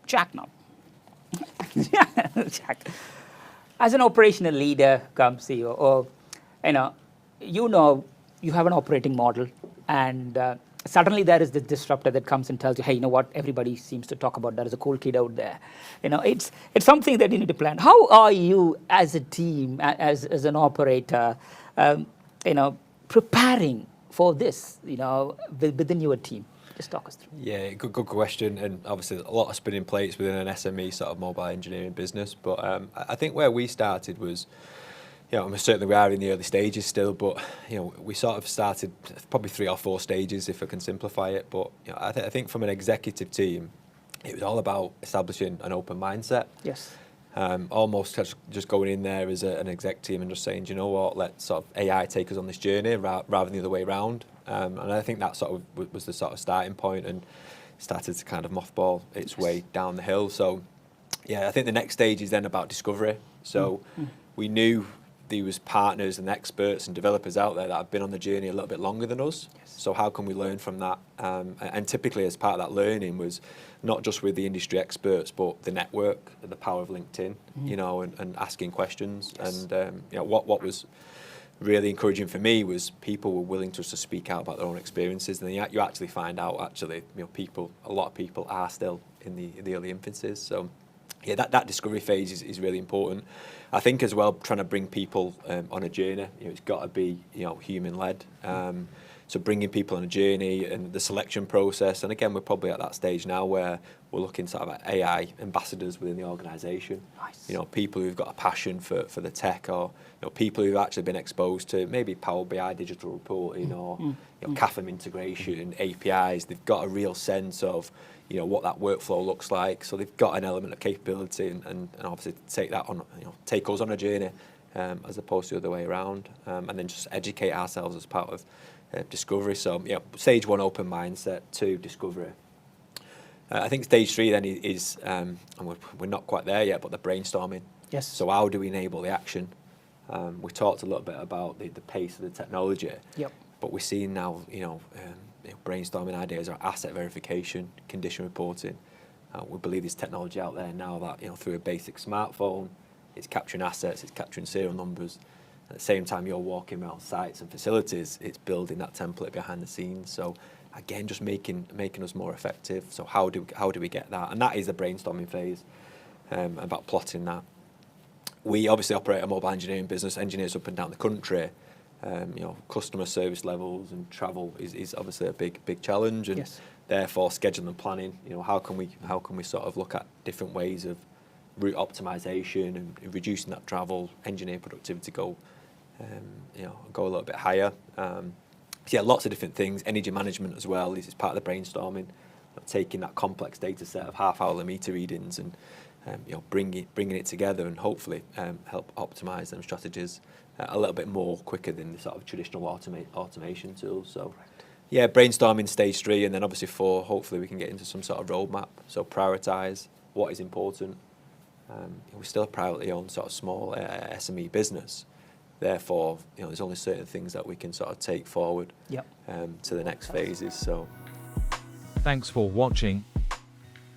Jack now. Jack. As an operational leader, come CEO, or you have an operating model, and suddenly there is this disruptor that comes and tells you, hey, you know what? Everybody seems to talk about there is a cool kid out there. It's something that you need to plan. How are you as a team, as an operator, preparing for this, within your team? Just talk us through. Yeah, good question. And obviously a lot of spinning plates within an SME sort of mobile engineering business. But I think where we started was, certainly we are in the early stages still, but we sort of started probably 3 or 4 stages if I can simplify it. But I think from an executive team, it was all about establishing an open mindset. Yes. Almost just going in there as an exec team and just saying, do you know what, let sort of AI take us on this journey rather than the other way around. And I think that sort of was the sort of starting point and started to kind of mothball its way down the hill. So, I think the next stage is then about discovery. So we knew there was partners and experts and developers out there that have been on the journey a little bit longer than us. Yes. So how can we learn from that? And typically as part of that learning was not just with the industry experts, but the network, the power of LinkedIn, and asking questions. Yes. And what was really encouraging for me was people were willing to speak out about their own experiences. And then you actually find out a lot of people are still in the early infancies. So that discovery phase is really important. I think as well, trying to bring people on a journey, it's got to be human-led. So bringing people on a journey and the selection process, and again, we're probably at that stage now where we're looking sort of at AI ambassadors within the organisation. Nice. People who've got a passion for the tech, or people who've actually been exposed to maybe Power BI digital reporting or CAFM integration, APIs. They've got a real sense of what that workflow looks like. So they've got an element of capability and obviously take that on, take us on a journey as opposed to the other way around, and then just educate ourselves as part of discovery. So stage 1, open mindset. 2, discovery. I think stage 3 then is, and we're not quite there yet, but the brainstorming. Yes. So how do we enable the action? We talked a little bit about the pace of the technology. Yep. But we're seeing now, brainstorming ideas are asset verification, condition reporting. We believe there's technology out there now that through a basic smartphone, it's capturing assets, it's capturing serial numbers. At the same time, you're walking around sites and facilities, it's building that template behind the scenes. So again, just making us more effective. So how do we get that? And that is the brainstorming phase, about plotting that. We obviously operate a mobile engineering business, engineers up and down the country. Customer service levels and travel is obviously a big challenge, and therefore scheduling and planning. How can we sort of look at different ways of route optimization and reducing that travel, engineer productivity go a little bit higher. Lots of different things. Energy management as well is part of the brainstorming. Taking that complex data set of half-hourly meter readings and bringing it together and hopefully help optimize them strategies a little bit more quicker than the sort of traditional automation tools. So, brainstorming stage 3, and then obviously 4. Hopefully, we can get into some sort of roadmap. So, prioritize what is important. We're still a privately owned sort of small SME business. Therefore, there's only certain things that we can sort of take forward to the next phases. So, thanks for watching.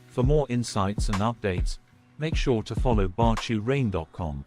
For more insights and updates, make sure to follow BaachuRain.com.